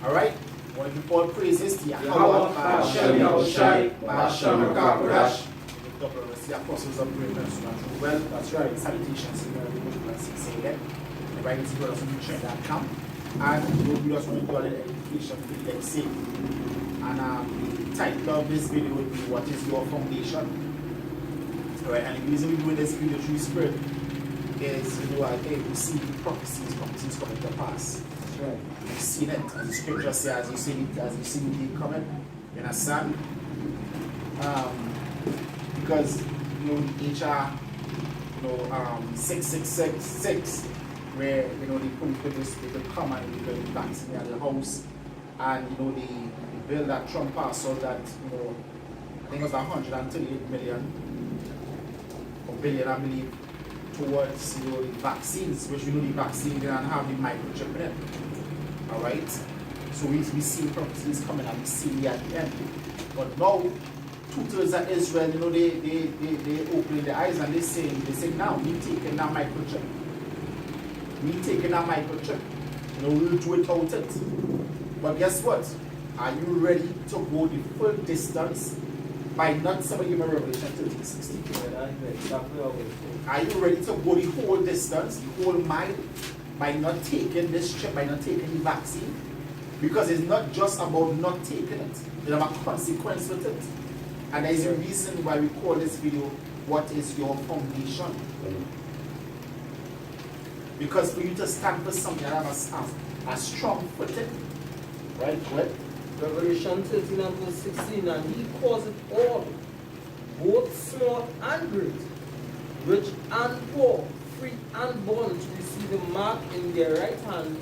Alright? I want to give all praises to Yahweh, Hashem Yahushai, Hashem Yakabrash. The apostles of greatness. Well, that's right. Salutations to everybody. Say again. The writing to us on pt1.com. And we just want to do a little education for the next sake. And the title of this video will be What is Your Foundation? Alright, and the reason we're doing this video through Spirit is, we see prophecies coming to pass. That's right. We've seen it, as the scripture says, as you see it coming, you understand? Because the HR 6666, where they could come and they could vaccinate the house, and the bill that Trump passed, so that I think it was 138 million or billion, I believe, towards the vaccines, which we know the vaccine didn't have the microchip in it. Alright? So we see prophecies coming and we see it at the end. But now 2/3 of Israel, they open their eyes and they say now we taking that microchip. We taking that microchip. We'll do it without it. But guess what? Are you ready to go the full distance by not somebody give a Revelation 13:16? Are you ready to go the whole distance, the whole mile, by not taking this chip, by not taking the vaccine? Because it's not just about not taking it. There's a consequence with it. And there's a reason why we call this video, What is Your Foundation? Because for you to stand for something that has a strong footing, right? What? Revelation 13 and verse 16, and he calls it all, both small and great, rich and poor, free and bond, to receive a mark in their right hand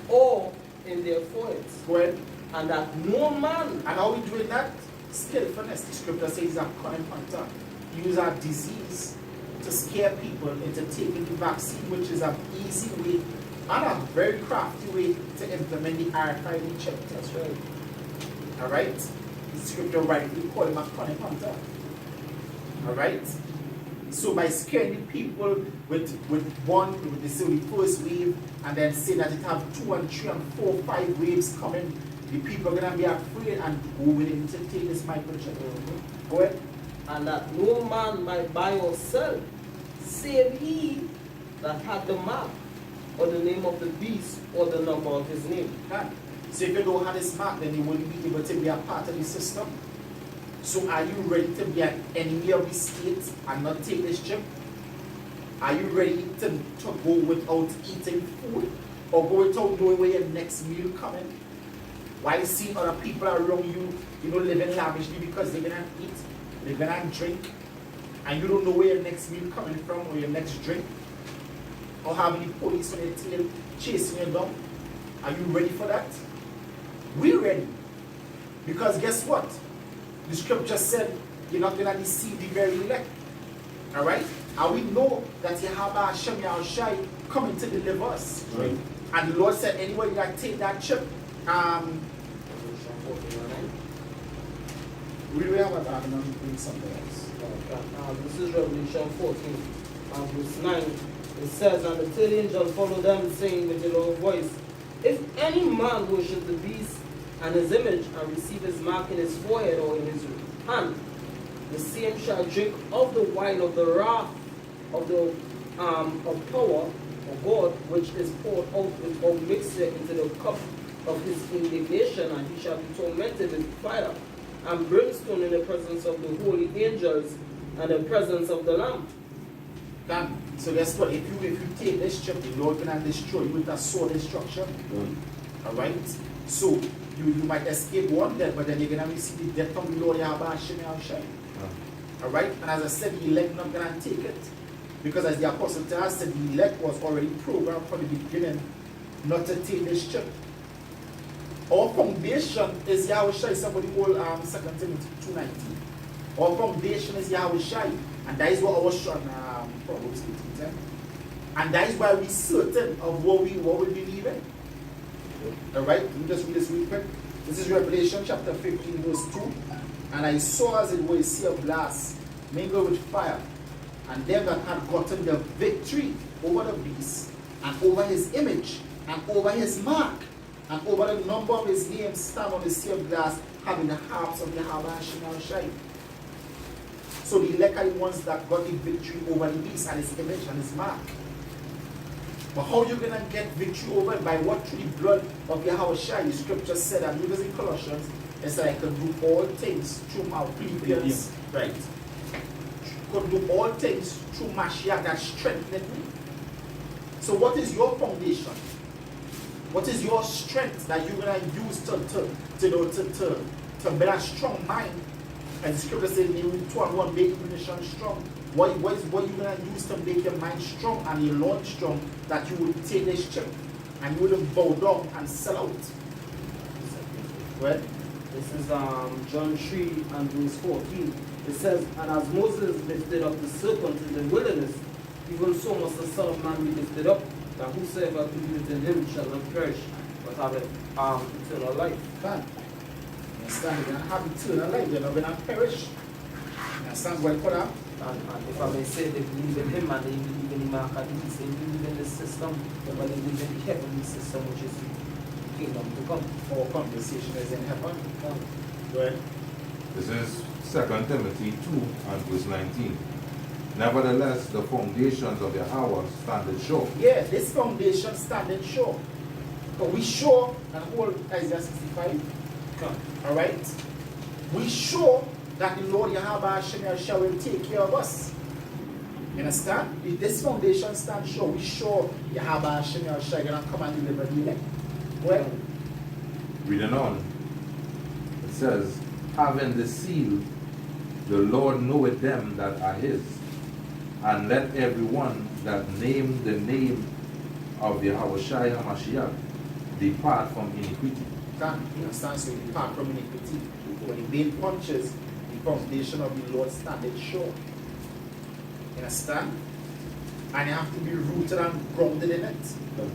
or in their foreheads. Go ahead. And that no man. And how we doing that? Skillfulness. The scripture says a cunning hunter. Use our disease to scare people into taking the vaccine, which is an easy way and a very crafty way to implement the RFID chip. That's right. Alright? The scripture rightly call him a cunning hunter. Alright? So by scaring the people with the first wave, and then say that it have 2 and 3 and 4, 5 waves coming, the people are gonna be afraid and go willing to take this microchip. Go ahead. And that no man might buy or sell, save he that had the mark, or the name of the beast, or the number of his name. So if you don't have this mark, then you won't be able to be a part of the system. So are you ready to be an enemy of the state and not take this chip? Are you ready to go without eating food, or go without knowing where your next meal coming? While seeing other people around you, living lavishly because they're gonna eat, they're gonna drink, and you don't know where your next meal coming from or your next drink, or having the police on your tail chasing you down? Are you ready for that? We're ready. Because guess what? The scripture said you're not going to deceive the very elect. Alright? And we know that Yahweh Hashem Yahushai coming to deliver us. Right. And the Lord said, anybody that take that chip, we will have a argument with something else. This is Revelation 14, verse 9. It says, and the third angel followed them, saying with a loud voice, if any man worship the beast and his image, and receive his mark in his forehead or in his hand, the same shall drink of the wine of the wrath of the of power of God, which is poured out without mixture into the cup of his indignation, and he shall be tormented with fire and brimstone in the presence of the holy angels and the presence of the Lamb. Done. So guess what? If you take this chip, the Lord can destroy you with a sword destruction. Alright? So you might escape one death, but then you're gonna receive the death from the Lord Yahweh Hashem Yahushai. Alright? And as I said, the elect not gonna take it. Because as the apostle to us said, the elect was already programmed from the beginning not to take this chip. Our foundation is Yahushai. Somebody called 2 Timothy 2:19. Our foundation is Yahushai. And that is what our son Proverbs 18:10. And that is why we're certain of what we believe in. Alright, let me just read this real quick. This is Revelation chapter 15, verse 2. And I saw as it were a sea of glass mingled with fire, and them that had gotten the victory over the beast, and over his image, and over his mark, And over the number of his names stand on the same glass, having the harps of Yahweh Hashem Yahushai. So the elect are the ones that got the victory over the beast and his image and his mark. But how are you going to get victory over it? By what? Through the blood of Yahweh Shai. The scripture said, and it was in Colossians, it said, I can do all things through my Philippians. Right. Could do all things through Mashiach that strengthened me. So what is your foundation? What is your strength that you're going to use to build a strong mind? And the scripture says, in 2 and 1, make your nation strong. What you going to use to make your mind strong and your Lord strong, that you will take this chip and you will bow down and sell out? Right? This is John 3 and verse 14. It says, and as Moses lifted up the serpent in the wilderness, even so must the Son of Man be lifted up, that whosoever believeth in him shall not perish, but have eternal life. Fine. You understand? You're going to have eternal life. You're not going to perish. You understand what I put out? And if I may say, they believe in him and they believe in him, they believe in the system, but they believe in the heavenly system, which is the kingdom to come. Our conversation is in heaven. Go ahead. This is 2 Timothy 2 and verse 19. Nevertheless, the foundations of Yahweh stand sure. Yeah, this foundation standing sure. But we sure, and hold Isaiah 65. Alright? We sure that the Lord Yahweh Hashem Yahushua will take care of us. You understand? If this foundation stands sure, we sure Yahweh Hashem Yahushua is going to come and deliver the elect. Well, Reading on, it says, having the seal, the Lord knoweth them that are his, and let everyone that name the name of Yahweh Shai HaMashiach depart from iniquity. you understand? So we depart from iniquity. When the main punches, the foundation of the Lord standeth sure. You understand? And you have to be rooted and grounded in it. You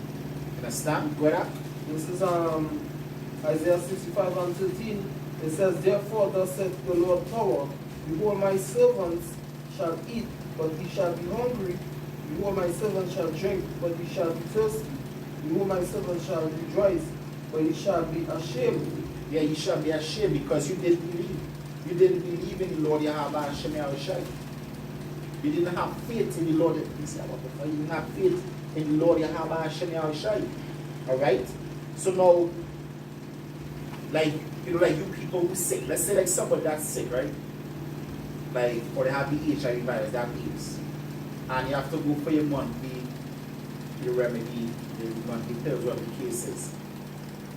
understand? Go ahead. This is Isaiah 65 and 13. It says, therefore thus saith the Lord power, behold my servants shall eat, but he shall be hungry. Behold my servants shall drink, but he shall be thirsty. Behold my servants shall rejoice, but he shall be ashamed. Yeah, you shall be ashamed because you didn't believe. You didn't believe in the Lord Yahweh Hashem Yahushua. You didn't have faith in the Lord. You didn't have faith in the Lord Yahweh Hashem Yahushua. Alright? So now, like, you know, like you people who sick, let's say like somebody that's sick, right? Like, or they have the HIV virus, that means. And you have to go for your monthly, your remedy, your monthly pills, whatever the case is.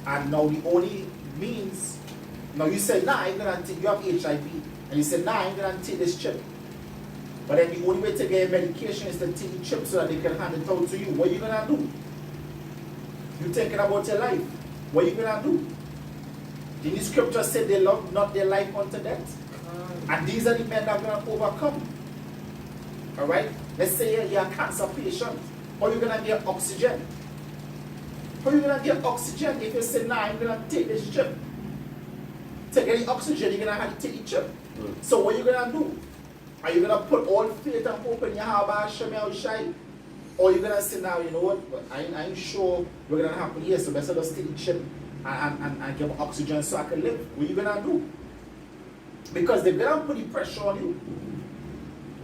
And now the only means, now you say, nah, I'm gonna take, you have HIV, and you say, nah, I'm gonna take this chip. But then the only way to get medication is to take the chip so that they can hand it out to you. What are you gonna do? You're thinking about your life. What are you gonna do? Did the scripture say they love not their life unto death? And these are the men that are going to overcome. Alright? Let's say you're a cancer patient. How are you going to get oxygen? How are you going to get oxygen if you say, nah, I'm going to take this chip? To get the oxygen, you're going to have to take the chip. So what are you going to do? Are you going to put all faith and hope in Yahweh Hashem Yahushua? Or are you going to say, now, you know what? I ain't sure what's going to happen here, so let's just take the chip and give oxygen so I can live. What are you going to do? Because they're going to put the pressure on you.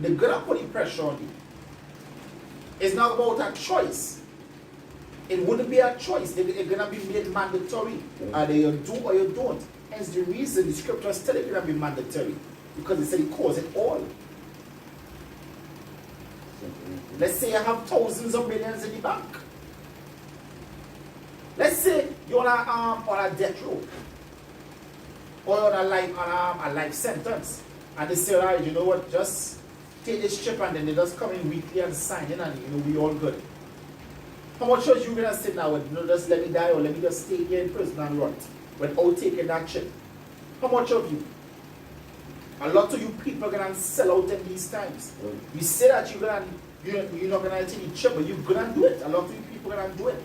They're going to put the pressure on you. It's not about a choice. It wouldn't be a choice. It's going to be made mandatory. Either you do or you don't. Hence the reason the scriptures tell it going to be mandatory. Because it said it causes it all. Let's say you have thousands of millions in the bank. Let's say you're on a death row. Or on a life sentence. And they say, all right, you know what, just take this chip and then they just come in weekly and sign in and you know we all good. How much are you gonna sit now with, you know, just let me die or let me just stay here in prison and rot without taking that chip? How much of you? A lot of you people are gonna sell out in these times. You say that you're not gonna take the chip, but you're gonna do it. A lot of you people are gonna do it.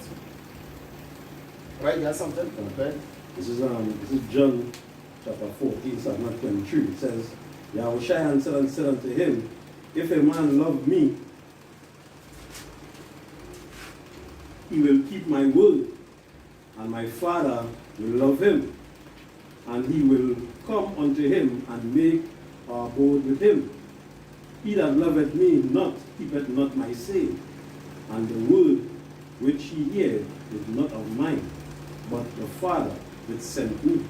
Right, you have something? Okay. This is John chapter 14, Psalm 23. It says, Yahushua answered and said unto him, if a man love me, he will keep my word, and my Father will love him, and he will come unto him and make our abode with him. He that loveth me not keepeth not my saying, and the word which he heareth is not of mine, but the Father which sent me.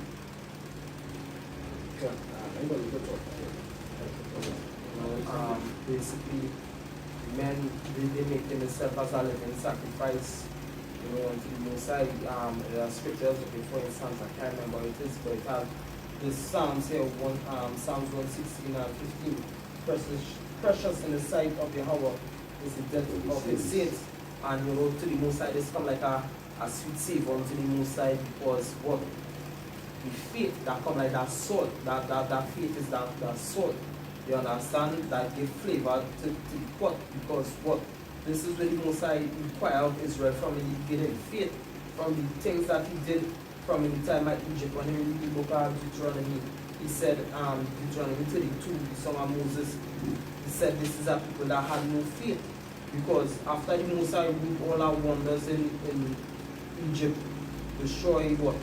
Basically, men, they make themselves as a living sacrifice, unto the Most High. There are scriptures, for instance, I can't remember what it is, but it has this Psalms here, Psalms 116 and 15. Precious in the sight of Yahweh is the death of his saints. And to the Most High, this come like a sweet savor unto the Most High, because what? The faith that come like that salt, that faith is that salt. You understand? That give flavor to the pot, because what? This is what the Most High require of Israel from the beginning. Faith from the things that he did from the time at Egypt. When he read the book of Deuteronomy, he said, Deuteronomy 32, the song of Moses, he said this is a people that had no faith. Because after the Most High did all our wonders in Egypt, destroy what?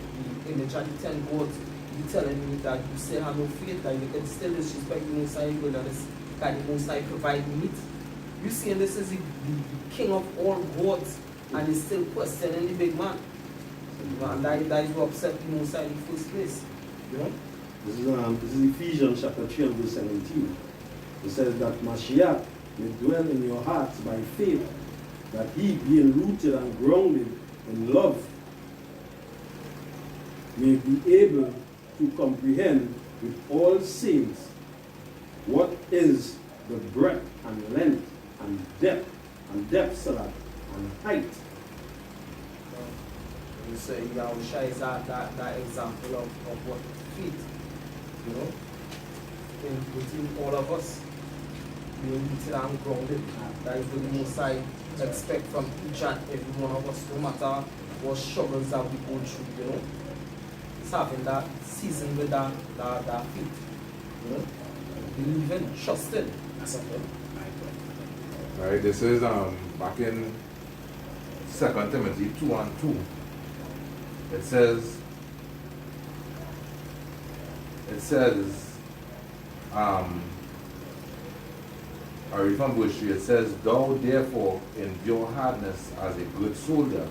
The image of the 10 gods, you telling me that you still have no faith, that you can still disrespect the Most High wilderness, that the Most High provide meat. You see, this is the king of all gods, and he's still questioning the big man. And that is what upset the Most High in the first place. You know? This is Ephesians chapter 3 and verse 17. It says that Mashiach may dwell in your hearts by faith, that he, being rooted and grounded in love, may be able to comprehend with all saints what is the breadth and length and depth, Salah, and height. You say Yahusha is that example of what faith, within all of us, being rooted and grounded. That is what the Most High expect from each and every one of us, no matter what struggles that we go through, It's having that season with that faith, believing, trusting. That's something. Right, this is back in 2 Timothy 2 and 2. It says, I read from verse 3, it says, thou therefore endure hardness as a good soldier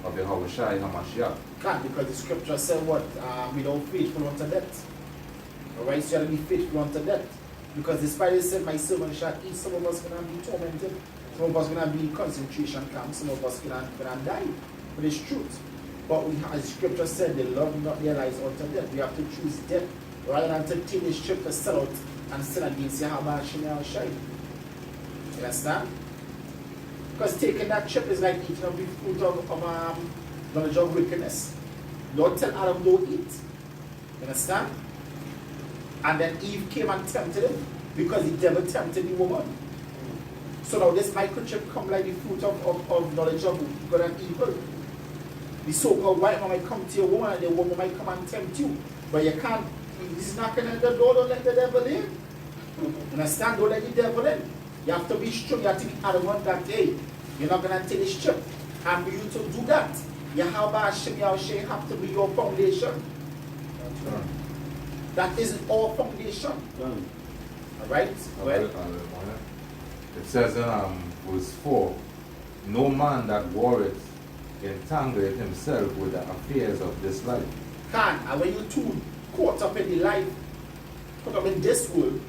of Yahweh Shai HaMashiach. Can't, because the scripture said what? Without faithful unto death. Alright, so you gotta be faithful unto death. Because despite it said, my servant shall eat, some of us gonna be tormented, some of us gonna be in concentration camps, some of us gonna die. But it's truth. But we, as scripture said, they love not their lives unto death. We have to choose death rather than to take this trip to sell out and sin against Yahweh Shai. You understand? Because taking that trip is like eating of the fruit of knowledge of wickedness. Lord tell Adam don't eat. You understand? And then Eve came and tempted him because the devil tempted the woman. So now this microchip come like the fruit of knowledge of good and evil. The so-called white man might come to your woman and the woman might come and tempt you. But you can't, he's knocking at the door, don't let the devil in. You understand? Don't let the devil in. You have to be strong, you have to be adamant that, hey, you're not going to take this trip. And for you to do that, Yahweh Hashem Yahushua have to be your foundation. That is our foundation. Alright? Well, it says in verse 4, no man that warreth entangleth himself with the affairs of this life. And when you're too caught up in the life, caught up in this world,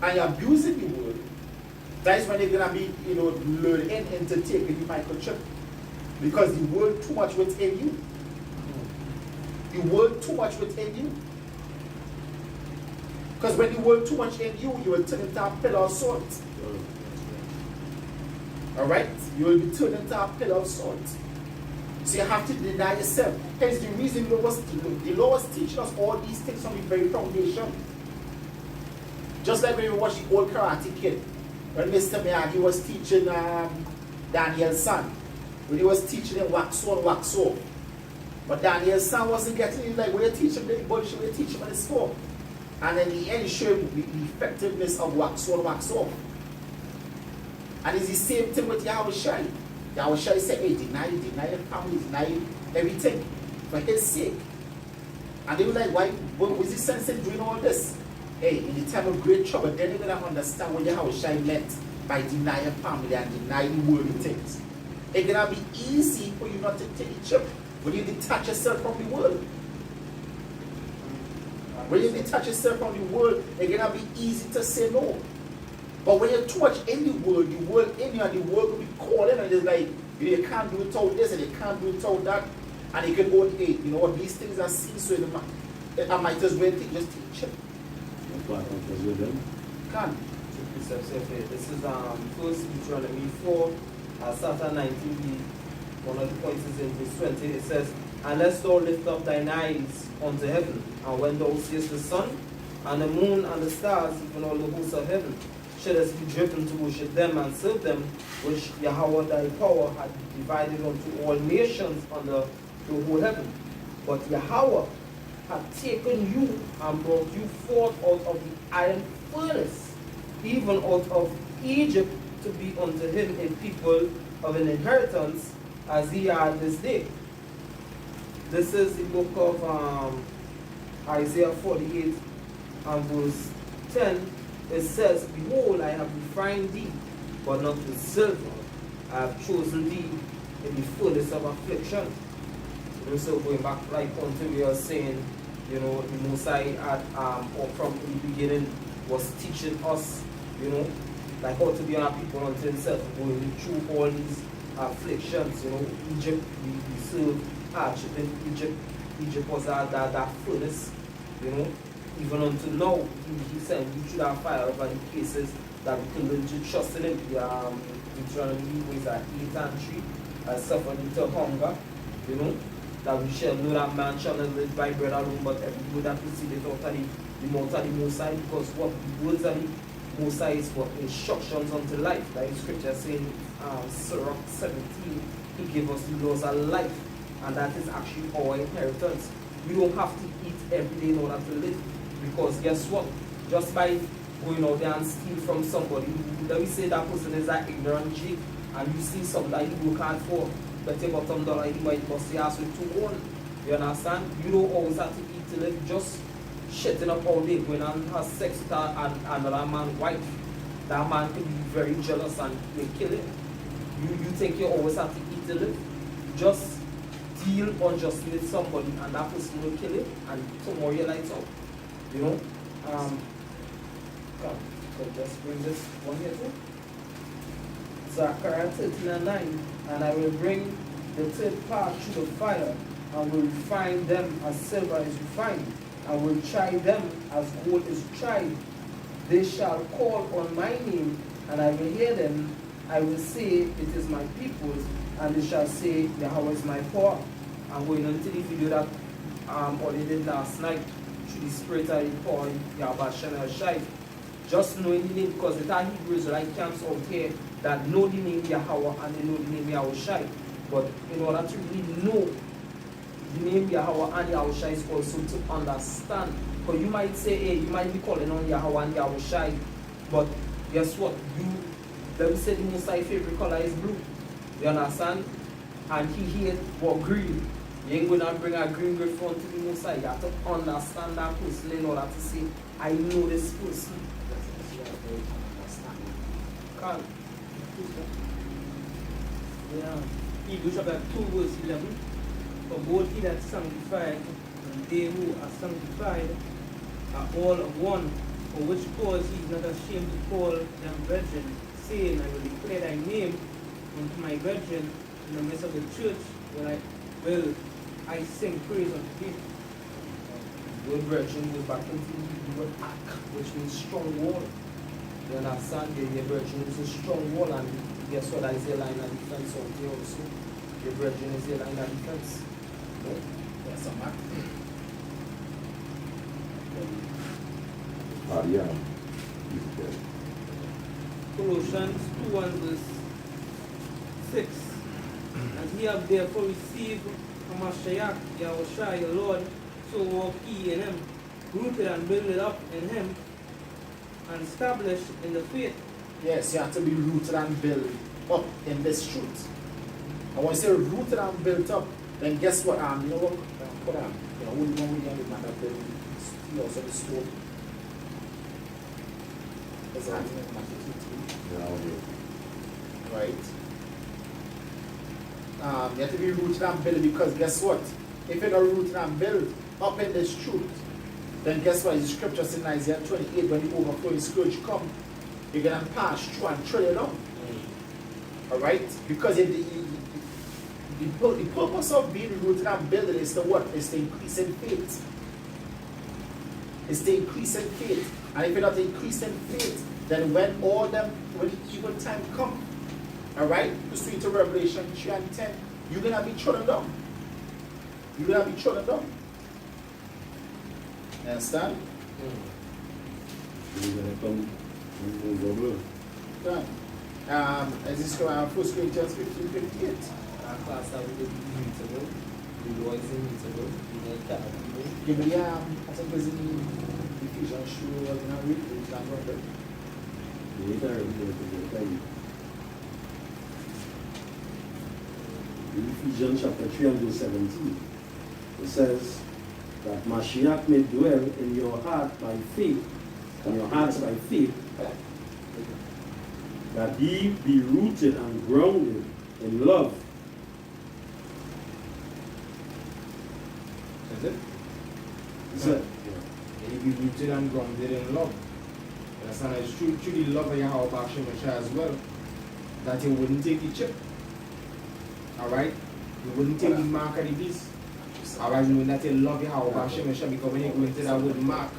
and you're abusing the world, that is when you're going to be, lured in into taking the microchip. Because the world too much within you. The world too much within you. Because when the world too much in you, you will turn into a pillar of salt. Alright? You will be turned into a pillar of salt. So you have to deny yourself. Hence the reason the Lord was teaching us all these things from the very foundation. Just like when we watch the old Karate Kid. When Mr. Miyagi was teaching Daniel's son. When he was teaching him wax on, wax off. But Daniel's son wasn't getting it. Like, we're teaching him the bullshit, we're teaching him on the score. And then he ensured the effectiveness of wax on, wax off. And it's the same thing with Yahweh Shai. Yahweh Shai said, hey, deny your family, deny everything. for his sake. And they were like, why, what was the sense in doing all this? Hey, in the time of great trouble, then you're going to understand what Yahushua meant by denying family and denying worldly things. It's going to be easy for you not to take a chip when you detach yourself from the world. When you detach yourself from the world, it's going to be easy to say no. But when you're too much in the world in you, and the world will be calling, and it's like, you can't do it without this, and you can't do it without that, and you can go, hey, you know what, these things are seen, so I might as well just teach it. Can. This is First Deuteronomy 4, start at 19b. One of the points is in verse 20. It says, unless thou lift up thine eyes unto heaven, and when thou seest the sun, and the moon, and the stars, even all the hosts of heaven, shouldest be driven to worship them and serve them, which Yahweh thy power had divided unto all nations under the whole heaven. But Yahweh had taken you and brought you forth out of the iron furnace, even out of Egypt, to be unto him a people of an inheritance, as ye are this day. This is the book of Isaiah 48 and verse 10. It says, behold, I have refined thee, but not with silver. I have chosen thee in the furnace of affliction. So going back like until we are saying, you know, the Mosai at or from the beginning was teaching us, you know, like how to be our people unto himself, going through all these afflictions. You know, Egypt, we served hardship in Egypt. Egypt was that furnace, you know. Even until now, he said we should have fire over the cases that we can learn to trust in him. Deuteronomy was at 8 and 3, suffered into hunger, you know, that we shall know that man shall not live by bread alone, but every word that proceedeth out of the mouth of the Most High, because what the words of the Most High is for instructions unto life. Like scripture saying, Sirach 17, he gave us the laws of life, and that is actually our inheritance. We don't have to eat every day in order to live. Because guess what? Just by going out there and steal from somebody, let me say that person is an ignorant G, and you see something that you work hard for, but your bottom dollar, you might bust the ass with 2 on. You understand? You don't always have to eat to live. Just shitting up all day, going and have sex with another man's wife. That man can be very jealous and will kill him. You think you always have to eat to live? Just deal unjustly with somebody, and that person will kill him, and tomorrow your lights out. You know, come, so just bring this one here too. Zechariah 13:9, and I will bring the third part through the fire, and will refine them as silver is refined, and will try them as gold is tried. They shall call on my name, and I will hear them. I will say, it is my people, and they shall say, Yahweh is my power. I'm going into the video that Oli did last night. The spirit of the power, Yahweh Shai. Just knowing the name, because the Hebrew Israelite camps out here that know the name Yahweh and they know the name Yahweh Shai. But in order to really know the name Yahweh and Yahweh Shai is also to understand. Because you might say, hey, you might be calling on Yahweh and Yahweh Shai, but guess what? Let me say the Most High favorite color is blue. You understand? And he here was green. You ain't going to bring a green griffon to the Most High. You have to understand that person in order to say, I know this person. Can't. Yeah. Hebrews chapter 2 verse 11. For both he that sanctified and they who are sanctified are all of one, for which cause he is not ashamed to call them brethren, saying, I will declare thy name unto my brethren in the midst of the church, will I sing praise unto thee. The word brethren goes back into the word ak, which means strong wall. You understand? Your brethren is a strong wall, and guess what? That is a line of defense out there also. Your brethren is a line of defense. Yes, I'm back. Colossians 2:1 verse 6. As ye have therefore received from Mashiach, Yahushua, your Lord, so walk ye in him, rooted and builded up in him, and established in the faith. Yes, you have to be rooted and built up in this truth. And when you say rooted and built up, then guess what? You know what for them. You know, only one way the man that built the house of the stone. That's the thing in Matthew 2:3. Yeah, okay. Right? You have to be rooted and built, because guess what? If you're not rooted and built up in this truth, then guess what? The scripture says in Isaiah 28, when the overflowing scourge come, you're going to pass through and tread it on. Alright? Because the purpose of being rooted and built is to what? It's to increase in faith. It's to increase in faith. And if you're not increasing faith, then when the evil time come, alright, pursuant to Revelation 3 and 10, you're gonna be trodden down. You're gonna be trodden down. You understand? You're going to come and go. Done. As this is 1 Corinthians 15:58. Class that we did minutes ago, the boys in minutes ago, Give me the I think it's in Ephesians 2, we're gonna read it, and run it. In Ephesians chapter 3 and verse 17, it says that Mashiach may dwell in your heart by faith, in your hearts by faith, that ye be rooted and grounded in love. Is it? Is it? And you be rooted and grounded in love. You understand? It's truly love Yahweh Hashem as well, that you wouldn't take the chip. Alright? You wouldn't take the mark of the beast. Alright, knowing that you love Yahweh Hashem, because when you go into that word mark,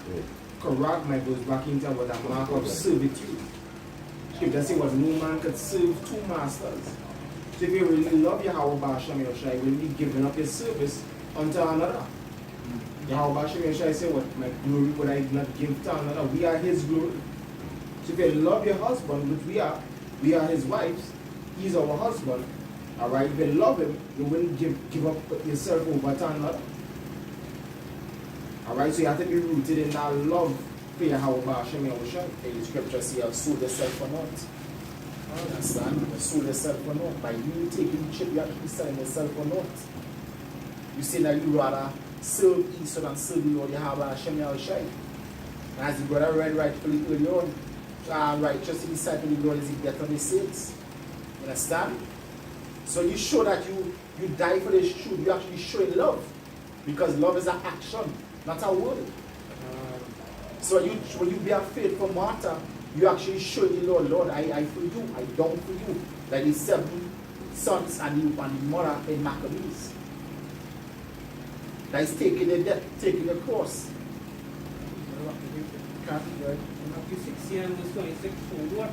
charagma goes back into what that mark of servitude. Scripture says what no man could serve two masters. So if you really love Yahweh Hashem, you will be giving up your service unto another. Yahweh Hashem say what? My glory would I not give to another. We are his glory. So if you love your husband, which we are his wives, he's our husband. Alright, if you love him, you wouldn't give up yourself over to another. Alright, so you have to be rooted in that love for Yahweh Hashem Yahushua. The scripture says you have sold yourself for naught. Understand? You have sold yourself for naught. By you taking the chip, you actually selling yourself for naught. You say that you rather serve Esau than serve the Lord Yahweh Hashem Yahushua. And as the brother read rightfully earlier on, righteous in the sight of the Lord is the death of his saints. You understand? So you show that you die for this truth. You actually show love. Because love is an action, not a word. So when you be a faithful martyr, you actually show the Lord, I for you, I down for you. Like the 7 sons and the mother in Maccabees. That is taking the death, taking the cross. Can't be right. Matthew 16 and verse 26, for what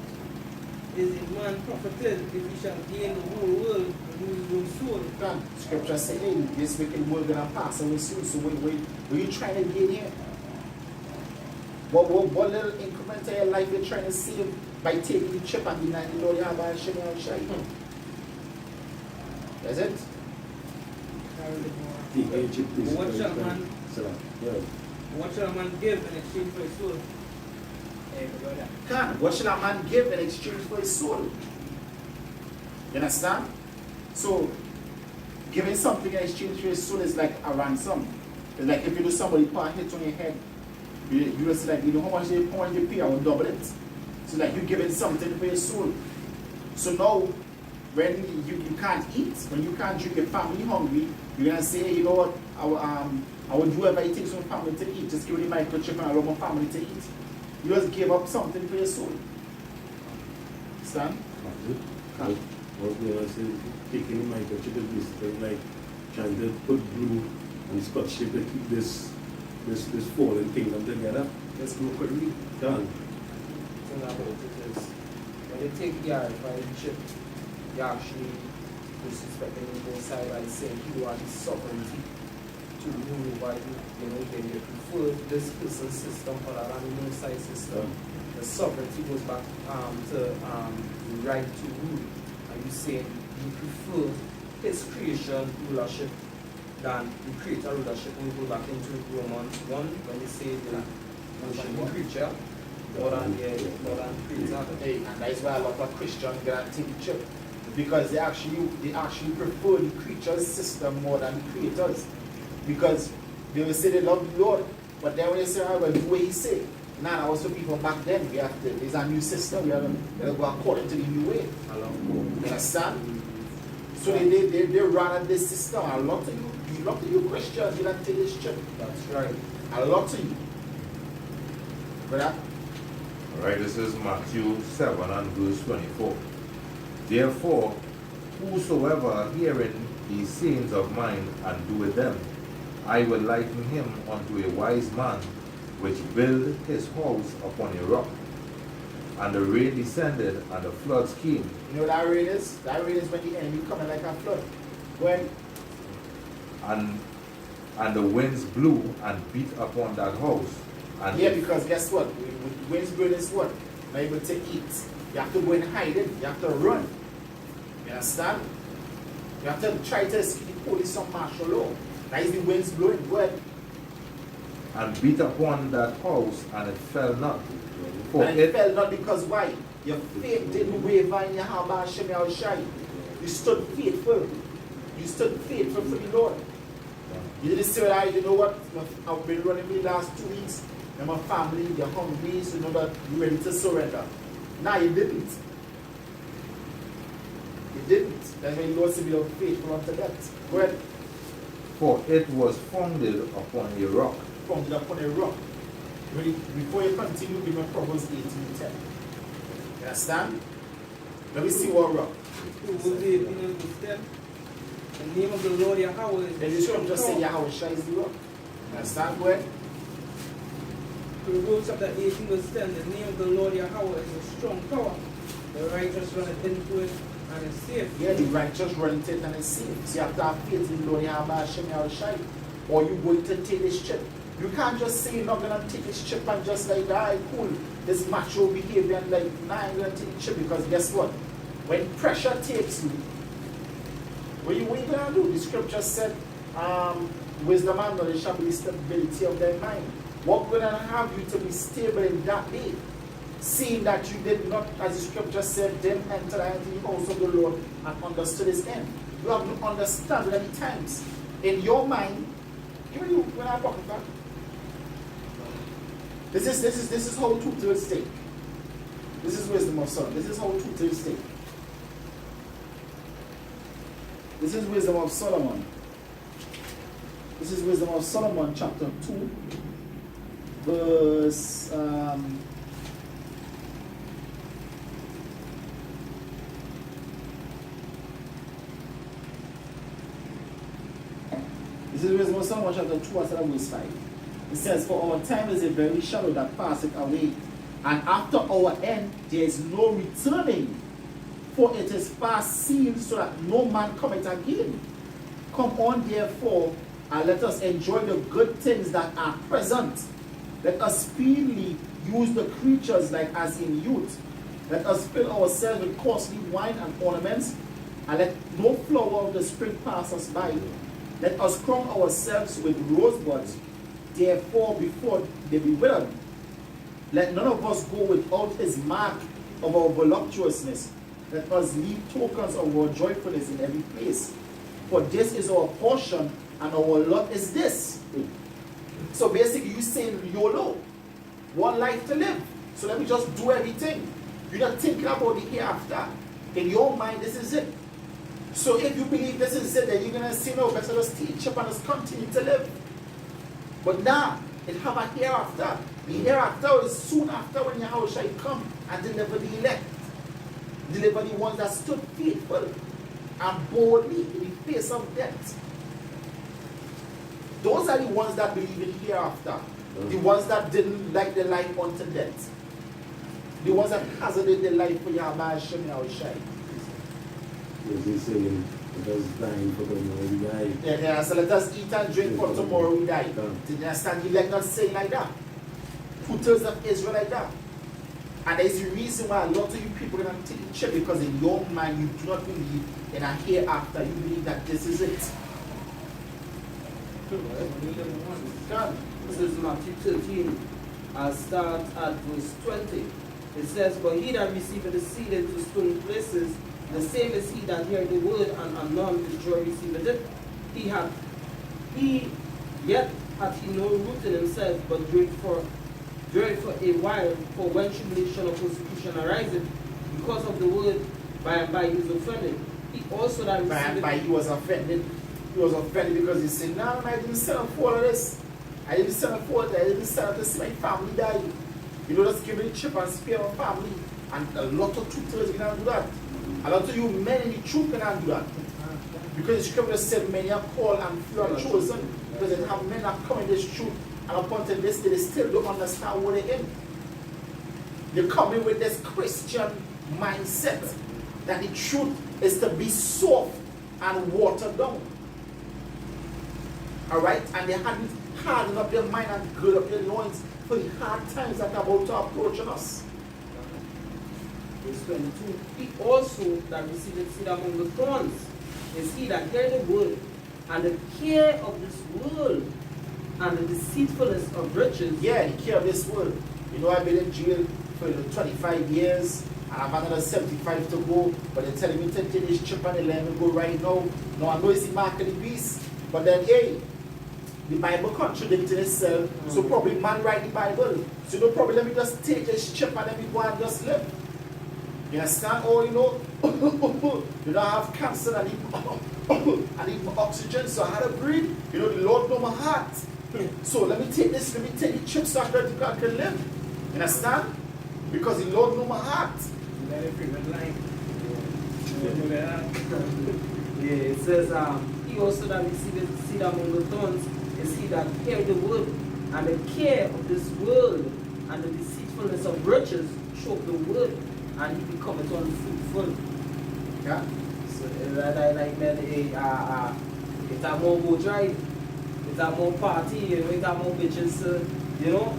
is a man profited if he shall gain the whole world and lose his own soul? God, scripture says, hey, this wicked world gonna pass away soon. So what are you trying to gain here? What little increment of your life you're trying to save by taking the chip and denying the Lord Yahweh Hashem Yahushua? Is it? What shall a man give in exchange for his soul? God, what shall a man give in exchange for his soul? You understand? So, giving something in exchange for his soul is like a ransom. It's like if you do somebody put a hit on your head, you just like, you know how much they pay, I will double it. So like you're giving something for your soul. So now, when you can't eat, when you can't drink, your family hungry, you're gonna say, hey, you know what, I will do whatever it takes for my family to eat. Just give me the microchip and allow my family to eat. You just give up something for your soul. Understand? I was going to say, taking the microchip is basically like trying to put glue and scotch tape to keep this fallen kingdom together. Let's go quickly. Done. The thing about it is, when you take the RFID chip, you actually disrespecting the both side by saying you are the sovereignty to rule over you. You know, then you prefer this person's system other than the Most High system. The sovereignty goes back to the right to rule. And you say you prefer his creation rulership than the creator rulership. When we go back into Romans 1, when they say the creature more than creator. Hey, and that's why a lot of Christians get a take chip. Because they actually prefer the creature's system more than the creator's. Because they will say they love the Lord, but then when they say, well, do what he say. Now, also people back then, we have to, there's a new system, we have to go according to the new way. You understand? So they run at this system. A lot of you Christians, you don't take this church. That's right. A lot of you. Brother? Alright, this is Matthew 7 and verse 24. Therefore, whosoever hearing these sayings of mine and doeth them, I will liken him unto a wise man, which built his house upon a rock. And the rain descended, and the floods came. You know what that rain is? That rain is when the enemy coming like a flood. When And the winds blew and beat upon that house. And yeah, because guess what? With winds blowing is what? Not able to eat. You have to go and hide it. You have to run. You understand? You have to try to escape the police or martial law. That is the winds blowing. Go ahead. and beat upon that house, and it fell not. For And it fell not because why? Your faith didn't waver in your Haba Hashem Yahushai. You stood faithful. You stood faithful for the Lord. You didn't say, well, you know what? I've been running for the last 2 weeks. And my family, they're hungry, so you know that you're ready to surrender. Nah, you didn't. You didn't. That's when you Lord said, be faithful unto death. Go ahead. For it was founded upon a rock. Founded upon a rock. Before you continue, give me Proverbs 18:10. You understand? Let me see what rock. Who will be in the step? The name of the Lord Yahweh is Then you should just say Yahweh Shai is the rock. You understand? Go ahead. Proverbs chapter 18 verse 10, the name of the Lord Yahweh is a strong tower. The righteous runneth into it and is safe. Yeah, the righteous run into it and is safe. So you have to have faith in the Lord Yahweh Hashem Yahushai. Or you're going to take this chip. You can't just say you're not going to take this chip and just like, alright, cool, this macho behavior and like, nah, I'm going to take the chip because guess what? When pressure takes you, what are you going to do? The scripture said, wisdom and knowledge shall be the stability of their mind. What we're going to have you to be stable in that day? Seeing that you did not, as the scripture said, then enter into the house of the Lord and understood his end. You have to understand many times. In your mind, even you, when I'm talking about, this is how truth will stay. This is wisdom of Solomon. This is how truth will stay. This is wisdom of Solomon. This is wisdom of Solomon, chapter 2, verse this is wisdom of Solomon, chapter 2, verse 5. It says, for our time is a very shadow that passeth away, and after our end there is no returning. For it is fast seen, so that no man cometh again. Come on, therefore, and let us enjoy the good things that are present. Let us speedily use the creatures like as in youth. Let us fill ourselves with costly wine and ornaments, and let no flower of the spring pass us by. Let us crown ourselves with rosebuds, therefore before they be withered. Let none of us go without his mark of our voluptuousness. Let us leave tokens of our joyfulness in every place. For this is our portion, and our lot is this. So basically, you saying YOLO, one life to live. So let me just do everything. You're not thinking about the hereafter. In your mind, this is it. So if you believe this is it, then you're going to say, no, better just teach up and just continue to live. But now, it have a hereafter. The hereafter is soon after when Yahweh shall come and deliver the elect. Deliver the ones that stood faithful and boldly in the face of death. Those are the ones that believe in hereafter. The ones that didn't like their life unto death. The ones that hazarded their life for Yahweh Hashem Yahushai. As they say, let us dine for tomorrow we die. Yeah, so let us eat and drink for tomorrow we die. Yeah. Did you understand? You like not saying like that. 2/3 of Israel like that. And there's a reason why a lot of you people are going to take the chip, because in your mind you do not believe in a hereafter. You believe that this is it. God, this is Matthew 13. I'll start at verse 20. It says, but he that receiveth the seed into stony places, the same is he that heareth the word, and anon with joy receiveth it. He Yet hath he no root in himself, but dureth for a while. For when tribulation or persecution ariseth, because of the word, by and by he is offended. He also that By and receiveth. by he was offended. He was offended because he said, no, I didn't sell up for all of this. I didn't sell up for it. I didn't sell up to see my family die. You know, just give me the chip and spare my family. And a lot of truthers cannot do that. A lot of you men in the truth cannot do that. Because the scripture said many are called and few are chosen. Because they have men that come in this truth and upon to this day they still don't understand what they're in. They come in with this Christian mindset that the truth is to be soft and watered down. Alright? And they hadn't hardened up their mind and gird up their loins for the hard times that are about to approach on us. Verse 22. He also that receiveth seed among the thorns is he that heareth the word, and the care of this world, and the deceitfulness of riches. Yeah, the care of this world. You know, I've been in jail for 25 years, and I've another 75 to go, but they're telling me to take this chip and they let me go right now. Now I know it's the mark of the beast, but then hey, the Bible contradicting itself, so probably man write the Bible. So no problem, let me just take this chip and let me go and just live. You understand? Or you know, you don't have cancer and I need oxygen, so I had to breathe. You know, the Lord know my heart. So let me take this, let me take the chips so I can live. You understand? Because the Lord know my heart. Let it prevent life. Yeah, it says, he also that receiveth seed among the thorns is he that heareth the word, and the care of this world, and the deceitfulness of riches choke the word, and he becometh unfruitful. Yeah? So like man, it's a more go drive, it's a more party, you know, it's a more bitches, you know.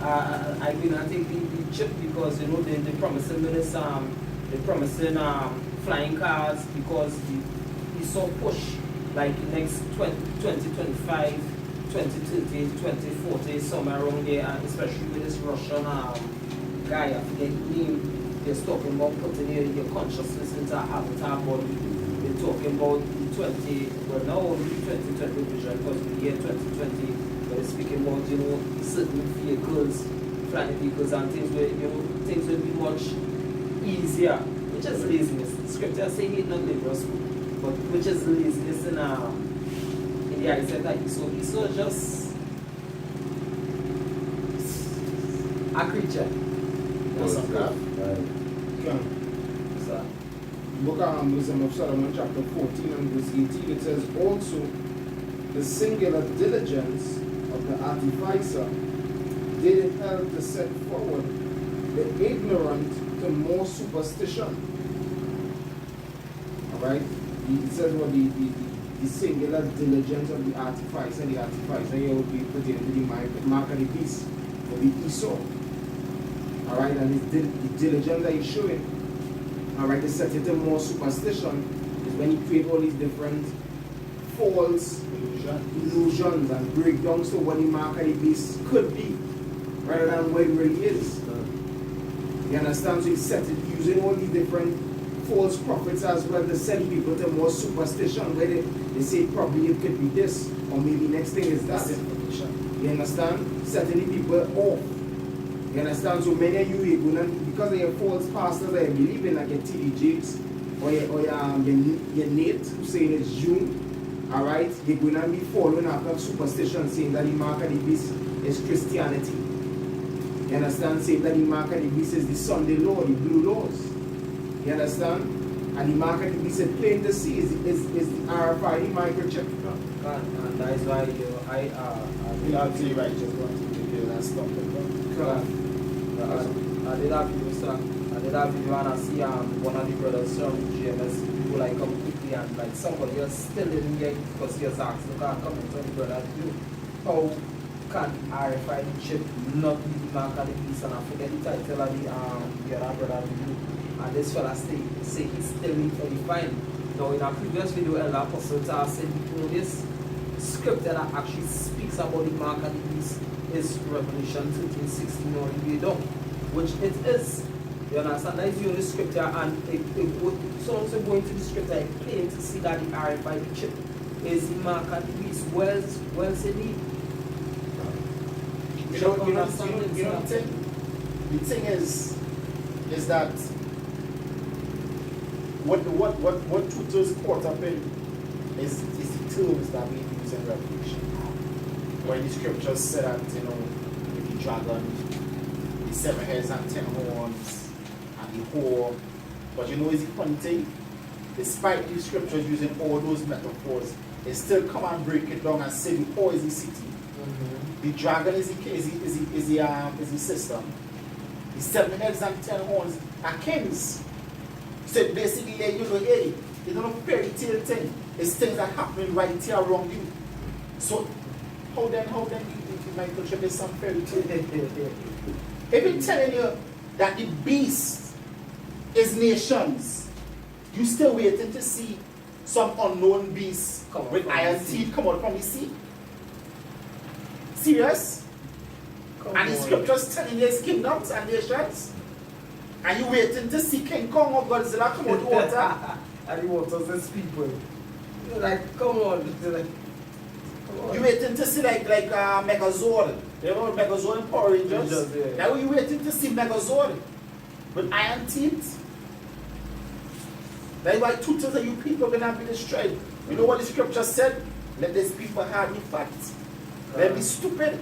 I mean, I take the chip because you know they promising me this they promising flying cars because he saw push like next 2025, 2030, 2040, somewhere around there, and especially with this Russian guy, I forget his name. They're talking about putting your consciousness into an avatar body. They're talking about the not only 2020 vision, because the year 2020, but they're speaking about, you know, certain vehicles, flying vehicles and things where, you know, things will be much easier, which is laziness. The scripture says it not laborious, but which is laziness in the eyes of that Esau just a creature. What's up, God? So, Book of Wisdom of Solomon, chapter 14 and verse 18, it says, also the singular diligence of the artificer did it help to set forward the ignorant to more superstition. Alright? It says what the singular diligence of the artificer here would be pertaining to the mark of the beast, or the Esau. Alright, and the diligence that he's showing, alright, to set it to more superstition is when he create all these different false illusions and breakdowns to what the mark of the beast could be, rather than what it really is. You understand? So he set it using all these different false prophets as well to send people to more superstition, where they say probably it could be this, or maybe next thing is that. You understand? Setting the people off. You understand? So many of you, because of your false pastors that you believe in, like your T.D. Jakes or your Nate, who saying it's June, alright, you're going to be following after superstition, saying that the mark of the beast is Christianity. You understand? Saying that the mark of the beast is the Sunday law, the blue laws. You understand? And the mark of the beast is plain to see, is the RFID microchip. and that is why You know, to right, just want to give you that stuff. I did have you, sir. I did have you, and I see one of the brothers from GMS who like come quickly and like somebody else still in here because he has asked, look, I'm coming from the brother. How can RFID chip not be the mark of the beast? And I forget the title of the other brother review. And this fella say he's still in for the fine. Now in our previous video, Elder Apostle Tar said, you know, this scripture that actually speaks about the mark of the beast is Revelation 13:16 or read down, which it is. You understand? That is the only scripture, and so also going to the scripture, it's plain to see that the RFID chip is the mark of the beast. Well said he. You know the thing is that what Truth is caught up in is the terms that we use in Revelation. When the scriptures say that, with the dragon, the 7 heads and 10 horns, and the whore. But is the funny thing? Despite the scriptures using all those metaphors, they still come and break it down and say the whore is the city. The dragon is the system. The 7 heads and 10 horns are kings. So basically, hey, it's not a fairy tale thing. It's things that happen right here around you. So how then you might contribute is some fairy tale? If it's telling you that the beast is nations, you still waiting to see some unknown beast with iron teeth come out from the sea? Serious? And the scriptures telling you it's kingdoms and nations? And you waiting to see King Kong or Godzilla come out of the water? And the water says people. Like, come on. Like, come on. You waiting to see like Megazord. You know Megazord in Power Rangers? Yeah. Now you waiting to see Megazord with iron teeth? That's why 2/3 of you people are gonna be destroyed. You know what the scripture said? Let these people have the facts. Let be stupid.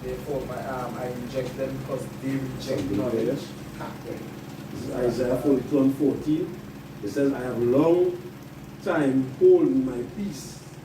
Therefore, I reject them because they reject knowledge. This is Isaiah 42:14. It says, I have long time holding my peace